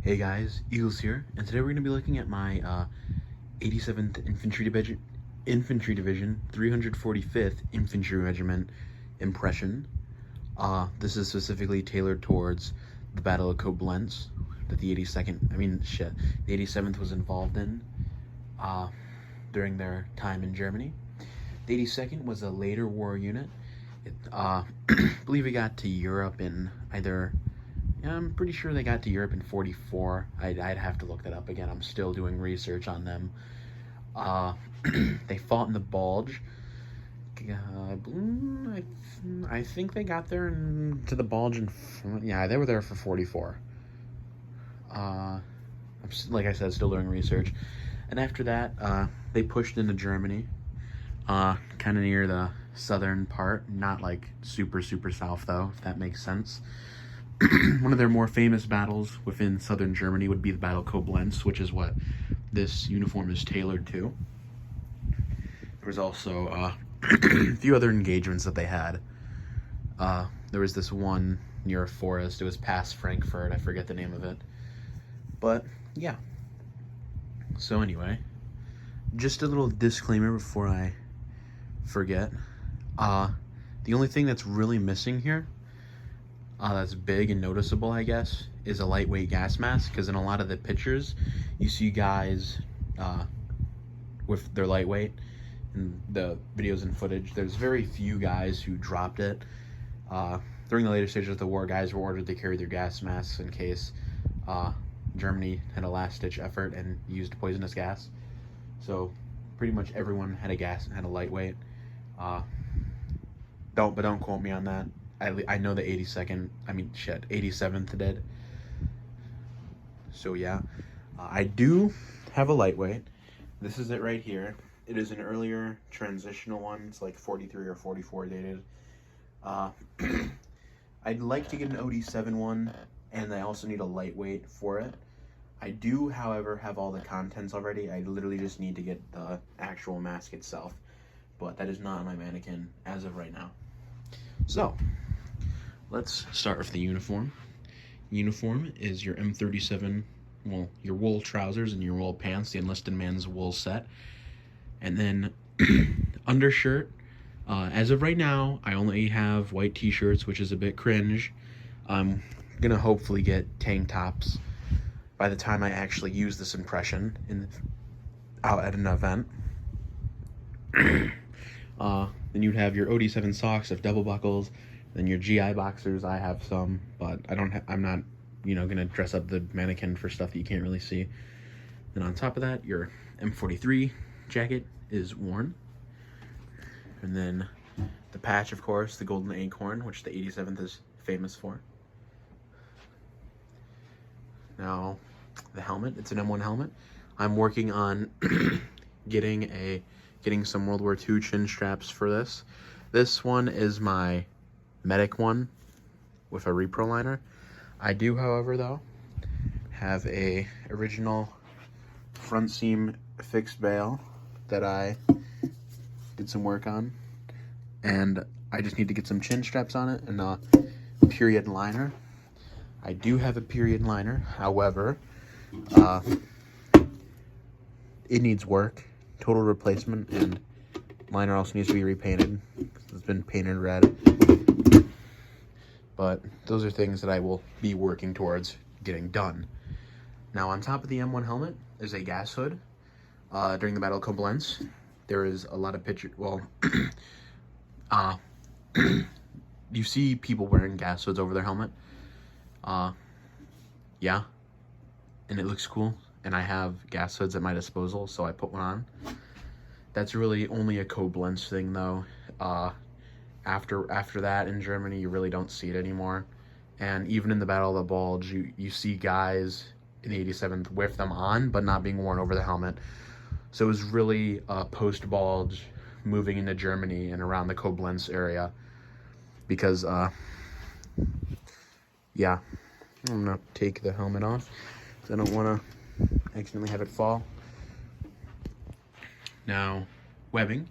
Hey guys, Eagles here, and today we're going to be looking at my 87th Infantry Division, 345th Infantry Regiment impression. This is specifically tailored towards the Battle of Koblenz that the 87th was involved in during their time in Germany. The 82nd was a later war unit. I believe it got to Europe in I'm pretty sure they got to Europe in 44. I'd have to look that up again. I'm still doing research on them. They fought in the Bulge. I think they got there to the Bulge yeah, they were there for 44. Like I said, still doing research. And after that, they pushed into Germany, kind of near the southern part, not like super south though, if that makes sense. One of their more famous battles within southern Germany would be the Battle of Koblenz, which is what this uniform is tailored to. There was also a few other engagements that they had. There was this one near a forest. It was past Frankfurt. I forget the name of it. But, yeah. So anyway, just a little disclaimer before I forget. The only thing that's really missing here, that's big and noticeable, I guess, is a lightweight gas mask, because in a lot of the pictures you see guys with their lightweight in the videos and footage. There's very few guys who dropped it. During the later stages of the war, guys were ordered to carry their gas masks in case Germany had a last-ditch effort and used poisonous gas. So pretty much everyone had a lightweight. Don't quote me on that. I know the 87th did. So yeah, I do have a lightweight. This is it right here. It is an earlier transitional one. It's like 43 or 44 dated. I'd like to get an OD7 one, and I also need a lightweight for it. I do, however, have all the contents already. I literally just need to get the actual mask itself, but that is not on my mannequin as of right now. So let's start with the uniform. Uniform is your M37, well, your wool trousers and your wool pants, the enlisted man's wool set. And then undershirt, as of right now, I only have white t-shirts, which is a bit cringe. I'm gonna hopefully get tank tops by the time I actually use this impression out at an event. Then you'd have your OD7 socks of double buckles. Then your GI boxers, I have some, but I'm not, gonna dress up the mannequin for stuff that you can't really see. Then on top of that, your M43 jacket is worn. And then the patch, of course, the golden acorn, which the 87th is famous for. Now, the helmet, it's an M1 helmet. I'm working on getting some World War II chin straps for this. This one is my medic one with a repro liner. I do, however, though, have a original front seam fixed bail that I did some work on, and I just need to get some chin straps on it and a period liner. I do have a period liner, however, it needs work, total replacement, and liner also needs to be repainted. It's been painted red. But those are things that I will be working towards getting done. Now, on top of the M1 helmet is a gas hood. During the Battle of Koblenz, there is a lot of pictures. Well, you see people wearing gas hoods over their helmet. Yeah, and it looks cool. And I have gas hoods at my disposal, so I put one on. That's really only a Koblenz thing, though. After that in Germany, you really don't see it anymore. And even in the Battle of the Bulge, you see guys in the 87th with them on, but not being worn over the helmet. So it was really post-Bulge, moving into Germany and around the Koblenz area. Because, yeah, I'm gonna take the helmet off, because I don't want to accidentally have it fall. Now, webbing.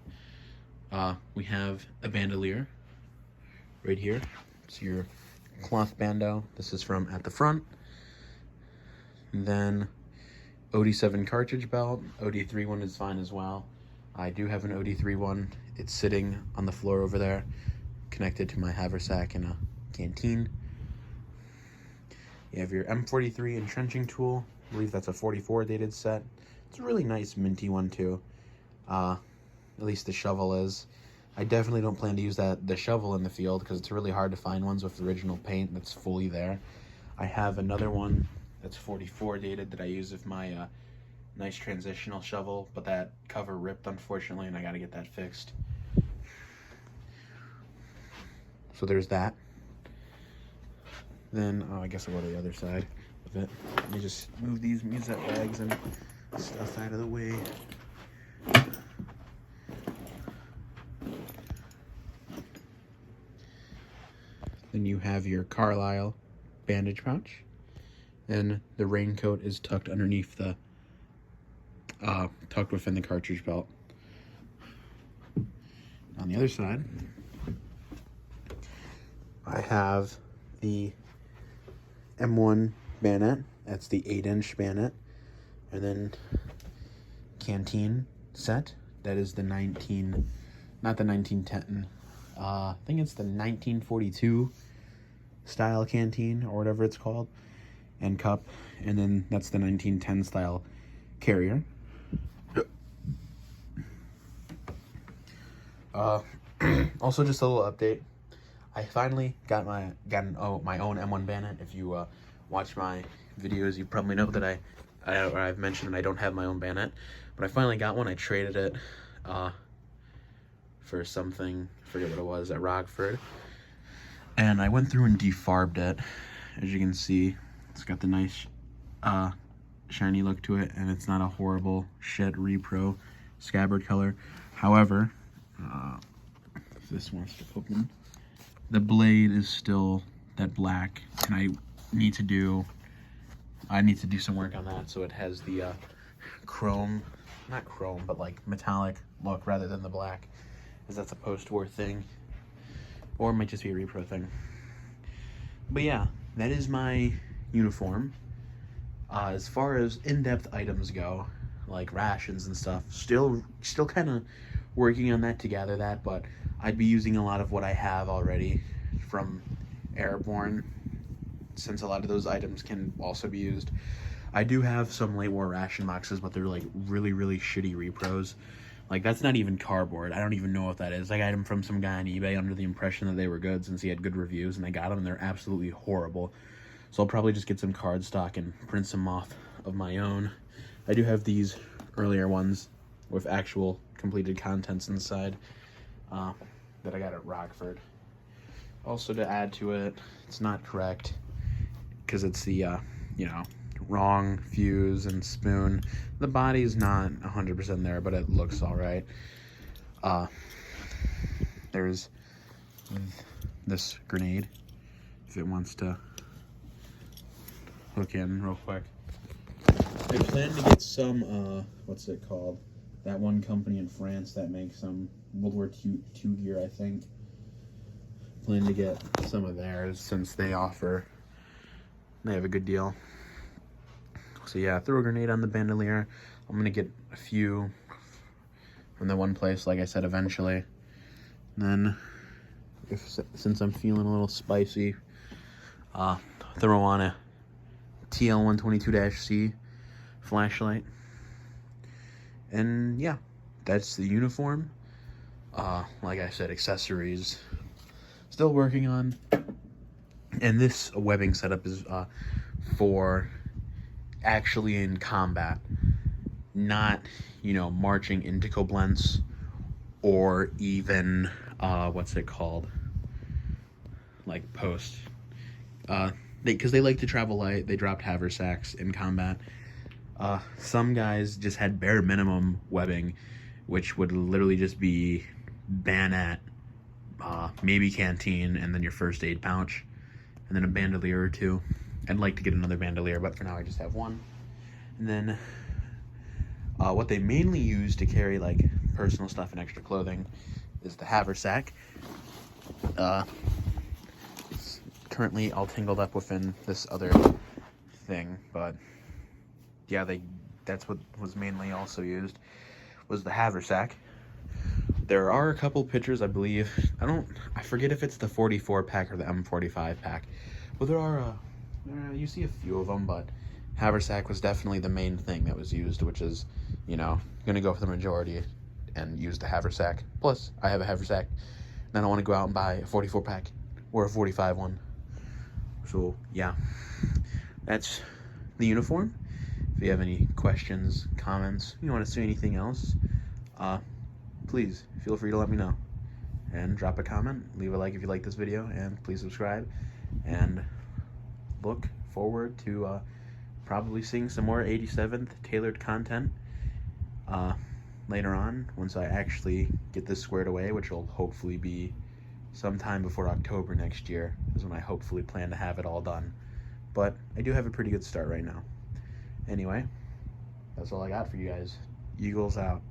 We have a bandolier right here. It's your cloth bandeau. This is from at the front. And then OD7 cartridge belt. OD3 one is fine as well. I do have an OD3 one. It's sitting on the floor over there, connected to my haversack in a canteen. You have your M43 entrenching tool. I believe that's a 44 dated set. It's a really nice minty one too. At least the shovel is. I definitely don't plan to use the shovel in the field because it's really hard to find ones with original paint that's fully there. I have another one that's 44 dated that I use with my nice transitional shovel, but that cover ripped unfortunately, and I gotta get that fixed. So there's that. Then, I guess I'll go to the other side of it. Let me just move these musette bags and stuff out of the way. Then you have your Carlisle bandage pouch. And the raincoat is tucked underneath the, tucked within the cartridge belt. On the other side, I have the M1 bayonet. That's the 8-inch bayonet. And then canteen set. That is the not the 1910. I think it's the 1942 style canteen or whatever it's called, and cup. And then that's the 1910 style carrier. Also, just a little update. I finally got my own M1 bayonet. If you watch my videos, you probably know that I've mentioned that I don't have my own bayonet, but I finally got one. I traded it for something, I forget what it was, at Rockford, and I went through and defarbed it. As you can see, it's got the nice shiny look to it, and it's not a horrible shit repro scabbard color. However, if this wants to open, the blade is still that black, and I need to do some work on that so it has the chrome, not chrome, but like metallic look rather than the black, because that's a post-war thing, or it might just be a repro thing. But yeah, that is my uniform. As far as in-depth items go, like rations and stuff, still kind of working on that to gather that, but I'd be using a lot of what I have already from Airborne, since a lot of those items can also be used. I do have some late war ration boxes, but they're like really shitty repros. Like, that's not even cardboard. I don't even know what that is. I got them from some guy on eBay under the impression that they were good since he had good reviews, and I got them and they're absolutely horrible. So I'll probably just get some cardstock and print some off of my own. I do have these earlier ones with actual completed contents inside that I got at Rockford. Also, to add to it, it's not correct because it's the wrong fuse and spoon. The body's not 100% there, but it looks all right. There's this grenade if it wants to hook in real quick. I plan to get some what's it called, that one company in France that makes some World War II gear, I think. Plan to get some of theirs since they have a good deal. So yeah, throw a grenade on the bandolier. I'm gonna get a few from the one place, like I said, eventually. And then, since I'm feeling a little spicy, throw on a TL122-C flashlight. And yeah, that's the uniform. Like I said, accessories, still working on. And this webbing setup is for actually in combat, not marching into Koblenz or even what's it called, like post, because they like to travel light. They dropped haversacks in combat. Some guys just had bare minimum webbing, which would literally just be bayonet, maybe canteen, and then your first aid pouch, and then a bandolier or two. I'd like to get another bandolier, but for now I just have one. And then what they mainly use to carry like personal stuff and extra clothing is the haversack. It's currently all tangled up within this other thing, but yeah, that's what was mainly also used, was the haversack. There are a couple pictures, I believe. I forget if it's the 44 pack or the M45 pack, but you see a few of them, but haversack was definitely the main thing that was used, which is, gonna go for the majority and use the haversack. Plus, I have a haversack, and I don't want to go out and buy a 44 pack or a 45 one. So, yeah, that's the uniform. If you have any questions, comments, you want to see anything else, please feel free to let me know. And drop a comment, leave a like if you like this video, and please subscribe. And look forward to probably seeing some more 87th tailored content later on, once I actually get this squared away, which will hopefully be sometime before October next year, is when I hopefully plan to have it all done. But I do have a pretty good start right now. Anyway, that's all I got for you guys. Eagles out.